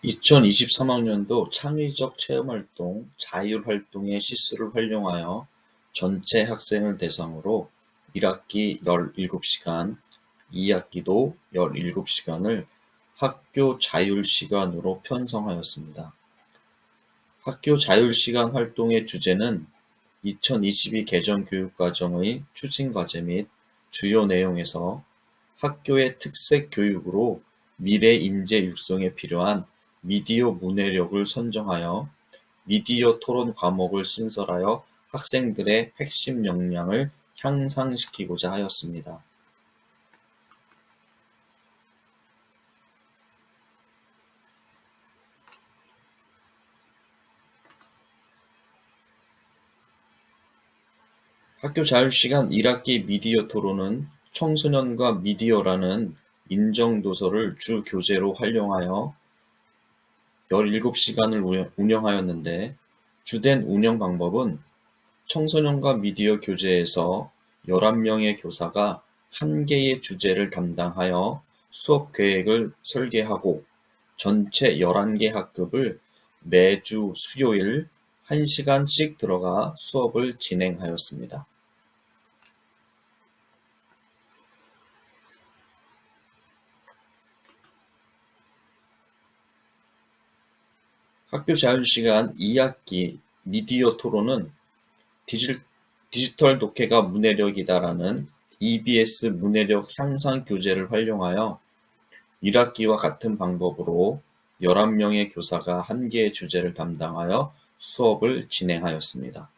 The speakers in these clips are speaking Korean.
2023학년도 창의적 체험활동, 자율활동의 시스를 활용하여 전체 학생을 대상으로 1학기 17시간, 2학기도 17시간을 학교 자율시간으로 편성하였습니다. 학교 자율시간 활동의 주제는 2022 개정교육과정의 추진과제 및 주요 내용에서 학교의 특색 교육으로 미래 인재 육성에 필요한 미디어 문해력을 선정하여 미디어 토론 과목을 신설하여 학생들의 핵심 역량을 향상시키고자 하였습니다. 학교 자율시간 1학기 미디어 토론은 청소년과 미디어라는 인정도서를 주 교재로 활용하여 17시간을 운영하였는데, 주된 운영 방법은 청소년과 미디어 교재에서 11명의 교사가 한 개의 주제를 담당하여 수업 계획을 설계하고 전체 11개 학급을 매주 수요일 1시간씩 들어가 수업을 진행하였습니다. 학교 자율시간 2학기 미디어 토론은 디지털 독해가 문해력이다라는 EBS 문해력 향상 교재를 활용하여 1학기와 같은 방법으로 11명의 교사가 한 개의 주제를 담당하여 수업을 진행하였습니다.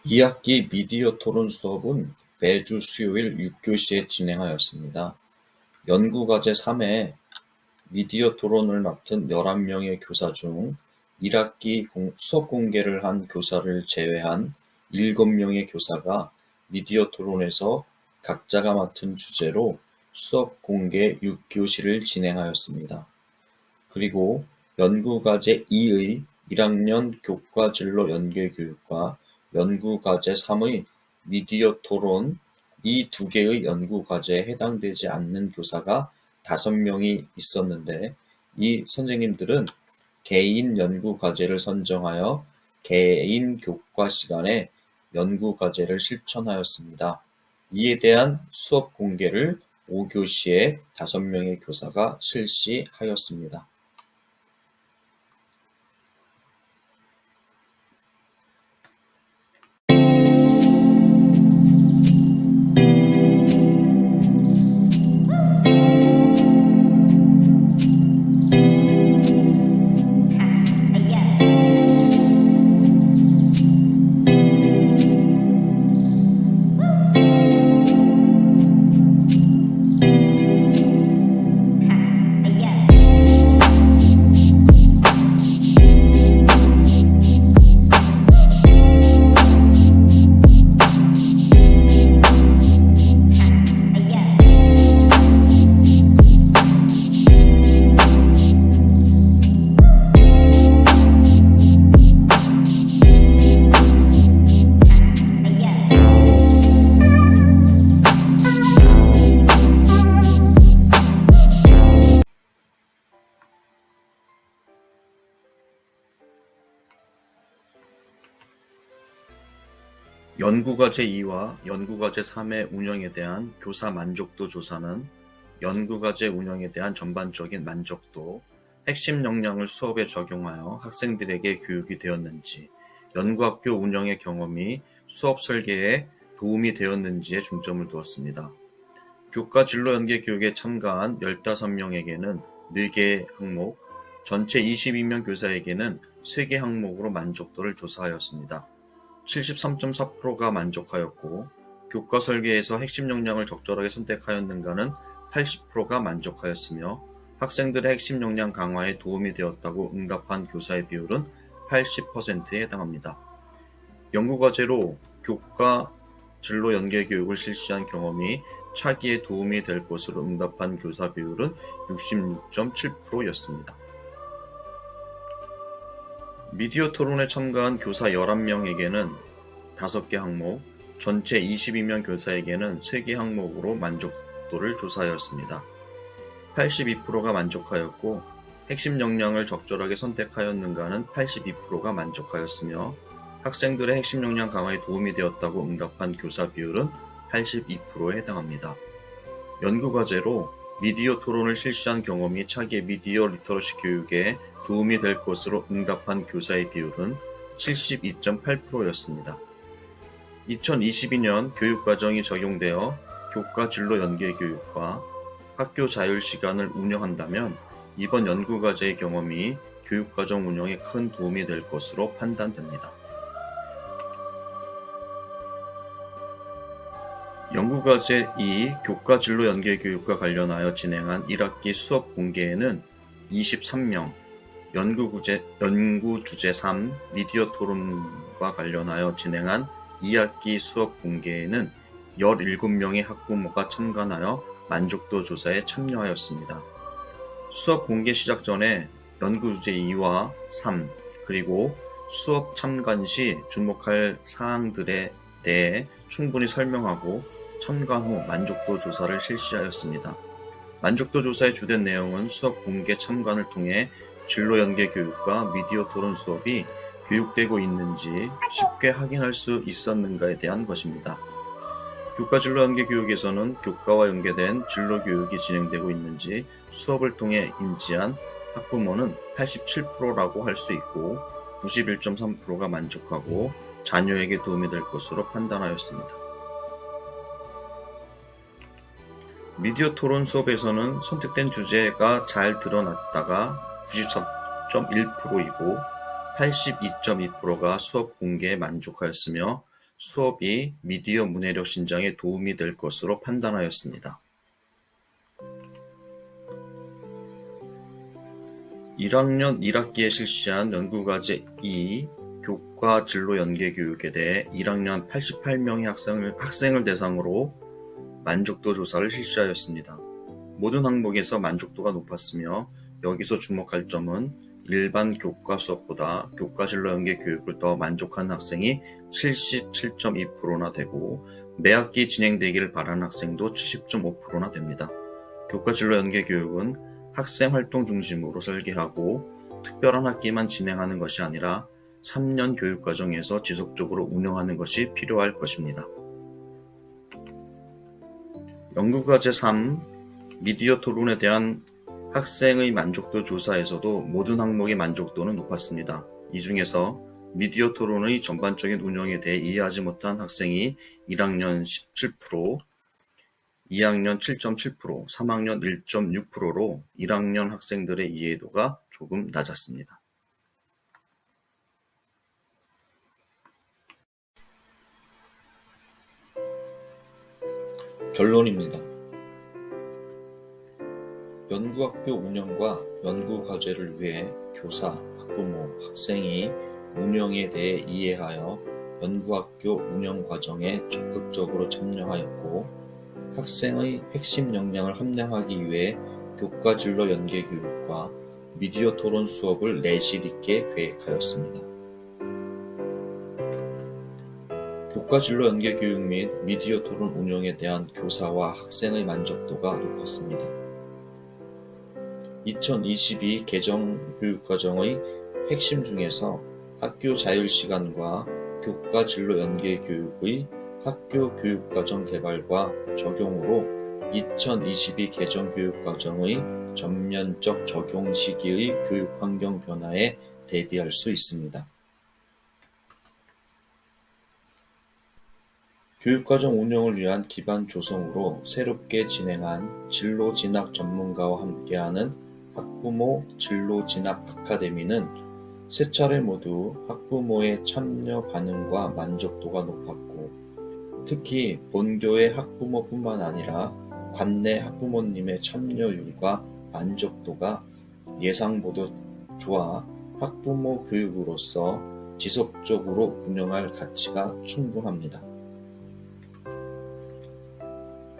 이 학기 미디어 토론 수업은 매주 수요일 6교시에 진행하였습니다. 연구과제 3회 미디어 토론을 맡은 11명의 교사 중 1학기 수업 공개를 한 교사를 제외한 7명의 교사가 미디어 토론에서 각자가 맡은 주제로 수업 공개 6교시를 진행하였습니다. 그리고 연구과제 2의 1학년 교과진로 연계교육과 연구과제 3의 미디어 토론 이 두 개의 연구과제에 해당되지 않는 교사가 5명이 있었는데, 이 선생님들은 개인 연구과제를 선정하여 개인 교과 시간에 연구과제를 실천하였습니다. 이에 대한 수업 공개를 5교시에 5명의 교사가 실시하였습니다. 연구과제 2와 연구과제 3의 운영에 대한 교사 만족도 조사는 연구과제 운영에 대한 전반적인 만족도, 핵심 역량을 수업에 적용하여 학생들에게 교육이 되었는지, 연구학교 운영의 경험이 수업 설계에 도움이 되었는지에 중점을 두었습니다. 교과 진로 연계 교육에 참가한 15명에게는 4개 항목, 전체 22명 교사에게는 3개 항목으로 만족도를 조사하였습니다. 73.4%가 만족하였고, 교과 설계에서 핵심 역량을 적절하게 선택하였는가는 80%가 만족하였으며, 학생들의 핵심 역량 강화에 도움이 되었다고 응답한 교사의 비율은 80%에 해당합니다. 연구과제로 교과 진로 연계 교육을 실시한 경험이 차기에 도움이 될 것으로 응답한 교사 비율은 66.7%였습니다. 미디어 토론에 참가한 교사 11명에게는 5개 항목, 전체 22명 교사에게는 3개 항목으로 만족도를 조사하였습니다. 82%가 만족하였고, 핵심 역량을 적절하게 선택하였는가는 82%가 만족하였으며, 학생들의 핵심 역량 강화에 도움이 되었다고 응답한 교사 비율은 82%에 해당합니다. 연구과제로 미디어 토론을 실시한 경험이 차기의 미디어 리터러시 교육에 도움이 될 것으로 응답한 교사의 비율은 72.8%였습니다. 2022년 교육과정이 적용되어 교과 진로 연계 교육과 학교 자율 시간을 운영한다면 이번 연구과제의 경험이 교육과정 운영에 큰 도움이 될 것으로 판단됩니다. 연구과제 2 교과 진로 연계 교육과 관련하여 진행한 1학기 수업 공개에는 23명, 연구주제 3 미디어 토론과 관련하여 진행한 2학기 수업 공개에는 17명의 학부모가 참관하여 만족도 조사에 참여하였습니다. 수업 공개 시작 전에 연구주제 2와 3, 그리고 수업 참관 시 주목할 사항들에 대해 충분히 설명하고 참관 후 만족도 조사를 실시하였습니다. 만족도 조사의 주된 내용은 수업 공개 참관을 통해 진로 연계 교육과 미디어 토론 수업이 교육되고 있는지 쉽게 확인할 수 있었는가에 대한 것입니다. 교과 진로 연계 교육에서는 교과와 연계된 진로 교육이 진행되고 있는지 수업을 통해 인지한 학부모는 87%라고 할 수 있고, 91.3%가 만족하고 자녀에게 도움이 될 것으로 판단하였습니다. 미디어 토론 수업에서는 선택된 주제가 잘 드러났다가 94.1%이고 82.2%가 수업 공개에 만족하였으며, 수업이 미디어 문해력 신장에 도움이 될 것으로 판단하였습니다. 1학년 1학기에 실시한 연구과제 2 교과 진로 연계 교육에 대해 1학년 88명의 학생을 대상으로 만족도 조사를 실시하였습니다. 모든 항목에서 만족도가 높았으며, 여기서 주목할 점은 일반 교과 수업보다 교과 진로 연계 교육을 더 만족하는 학생이 77.2%나 되고, 매 학기 진행되기를 바라는 학생도 70.5%나 됩니다. 교과 진로 연계 교육은 학생 활동 중심으로 설계하고 특별한 학기만 진행하는 것이 아니라 3년 교육 과정에서 지속적으로 운영하는 것이 필요할 것입니다. 연구과제 3. 미디어 토론에 대한 학생의 만족도 조사에서도 모든 항목의 만족도는 높았습니다. 이 중에서 미디어 토론의 전반적인 운영에 대해 이해하지 못한 학생이 1학년 17%, 2학년 7.7%, 3학년 1.6%로 1학년 학생들의 이해도가 조금 낮았습니다. 결론입니다. 연구학교 운영과 연구과제를 위해 교사, 학부모, 학생이 운영에 대해 이해하여 연구학교 운영 과정에 적극적으로 참여하였고, 학생의 핵심 역량을 함양하기 위해 교과진로 연계 교육과 미디어 토론 수업을 내실 있게 계획하였습니다. 교과진로 연계 교육 및 미디어 토론 운영에 대한 교사와 학생의 만족도가 높았습니다. 2022 개정 교육과정의 핵심 중에서 학교 자율시간과 교과진로 연계 교육의 학교 교육과정 개발과 적용으로 2022 개정 교육과정의 전면적 적용 시기의 교육환경 변화에 대비할 수 있습니다. 교육과정 운영을 위한 기반 조성으로 새롭게 진행한 진로 진학 전문가와 함께하는 학부모 진로 진학 아카데미는 세 차례 모두 학부모의 참여 반응과 만족도가 높았고, 특히 본교의 학부모뿐만 아니라 관내 학부모님의 참여율과 만족도가 예상보다 좋아 학부모 교육으로서 지속적으로 운영할 가치가 충분합니다.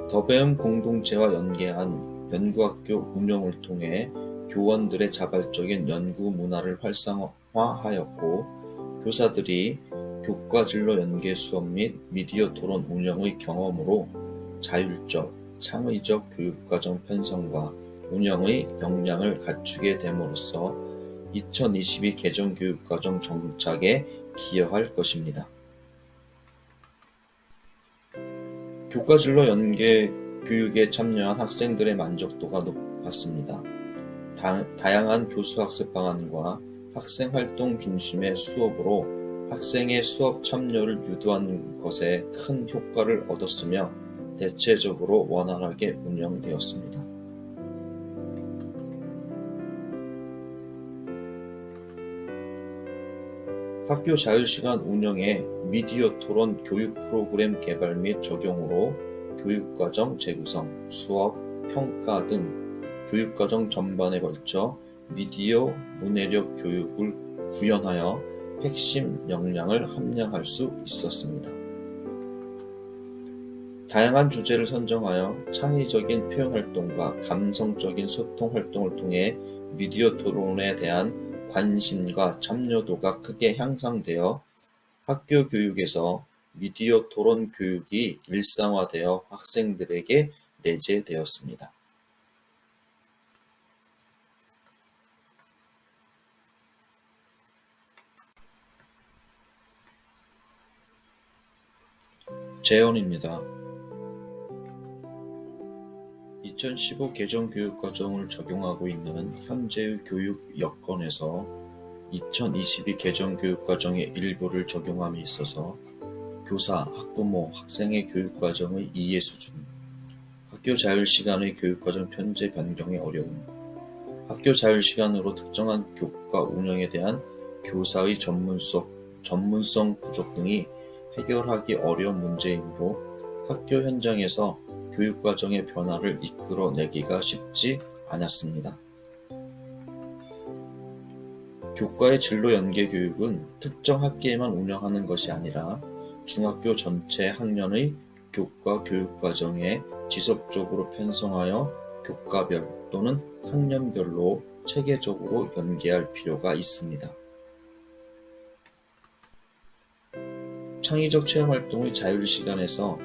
더 배움 공동체와 연계한 연구학교 운영을 통해 교원들의 자발적인 연구 문화를 활성화하였고, 교사들이 교과진로 연계 수업 및 미디어 토론 운영의 경험으로 자율적, 창의적 교육과정 편성과 운영의 역량을 갖추게 됨으로써 2022 개정 교육과정 정착에 기여할 것입니다. 교과진로 연계 교육에 참여한 학생들의 만족도가 높았습니다. 다양한 교수학습 방안과 학생활동 중심의 수업으로 학생의 수업 참여를 유도한 것에 큰 효과를 얻었으며 대체적으로 원활하게 운영되었습니다. 학교 자율시간 운영에 미디어 토론 교육 프로그램 개발 및 적용으로 교육과정 재구성, 수업, 평가 등 교육과정 전반에 걸쳐 미디어 문해력 교육을 구현하여 핵심 역량을 함양할 수 있었습니다. 다양한 주제를 선정하여 창의적인 표현활동과 감성적인 소통활동을 통해 미디어 토론에 대한 관심과 참여도가 크게 향상되어 학교 교육에서 미디어 토론 교육이 일상화되어 학생들에게 내재되었습니다. 재연입니다. 2015 개정 교육과정을 적용하고 있는 현재의 교육 여건에서 2022 개정 교육과정의 일부를 적용함에 있어서 교사, 학부모, 학생의 교육과정의 이해 수준, 학교 자율시간의 교육과정 편제 변경의 어려움, 학교 자율시간으로 특정한 교과 운영에 대한 교사의 전문성 부족 등이 해결하기 어려운 문제이므로 학교 현장에서 교육과정의 변화를 이끌어내기가 쉽지 않았습니다. 교과의 진로 연계 교육은 특정 학기에만 운영하는 것이 아니라 중학교 전체 학년의 교과 교육과정에 지속적으로 편성하여 교과별 또는 학년별로 체계적으로 연계할 필요가 있습니다. 창의적 체험활동의 자율시간에서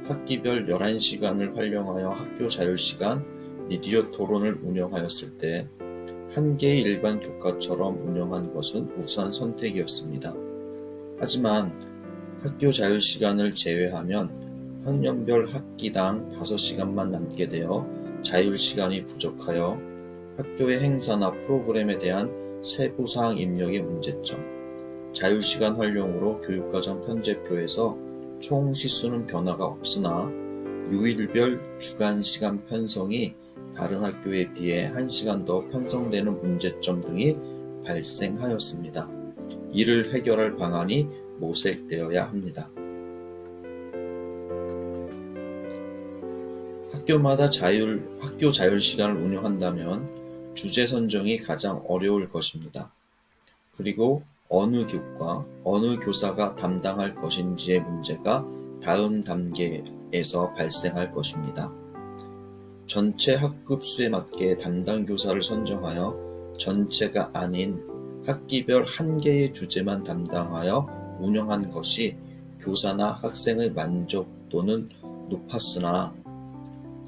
학기별 11시간을 활용하여 학교 자율시간 미디어 토론을 운영하였을 때 한 개의 일반 교과처럼 운영한 것은 우수한 선택이었습니다. 하지만 학교 자율시간을 제외하면 학년별 학기당 5시간만 남게 되어 자율시간이 부족하여 학교의 행사나 프로그램에 대한 세부사항 입력의 문제점, 자율시간 활용으로 교육과정 편제표에서 총 시수는 변화가 없으나 요일별 주간시간 편성이 다른 학교에 비해 1시간 더 편성되는 문제점 등이 발생하였습니다. 이를 해결할 방안이 모색되어야 합니다. 학교마다 학교 자율시간을 운영한다면 주제 선정이 가장 어려울 것입니다. 그리고 어느 교과, 어느 교사가 담당할 것인지의 문제가 다음 단계에서 발생할 것입니다. 전체 학급 수에 맞게 담당 교사를 선정하여 전체가 아닌 학기별 한 개의 주제만 담당하여 운영한 것이 교사나 학생의 만족도는 높았으나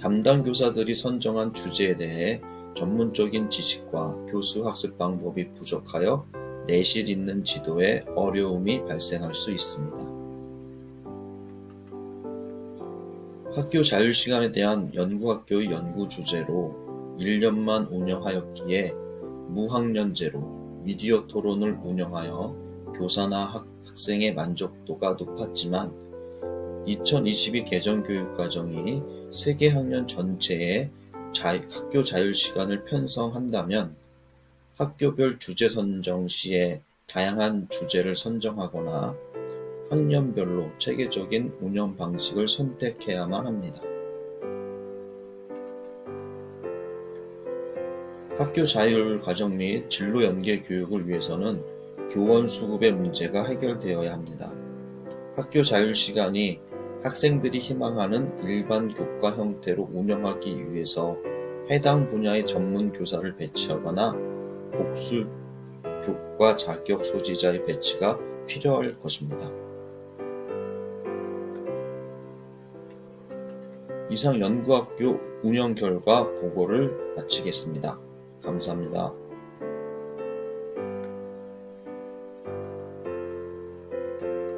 담당 교사들이 선정한 주제에 대해 전문적인 지식과 교수 학습 방법이 부족하여 내실 있는 지도에 어려움이 발생할 수 있습니다. 학교 자율시간에 대한 연구학교의 연구 주제로 1년만 운영하였기에 무학년제로 미디어 토론을 운영하여 교사나 학생의 만족도가 높았지만 2022 개정 교육과정이 세계 학년 전체에 학교 자율시간을 편성한다면 학교별 주제 선정 시에 다양한 주제를 선정하거나 학년별로 체계적인 운영 방식을 선택해야만 합니다. 학교 자율 과정 및 진로 연계 교육을 위해서는 교원 수급의 문제가 해결되어야 합니다. 학교 자율 시간이 학생들이 희망하는 일반 교과 형태로 운영하기 위해서 해당 분야의 전문 교사를 배치하거나 복수 교과 자격 소지자의 배치가 필요할 것입니다. 이상 연구학교 운영 결과 보고를 마치겠습니다. 감사합니다.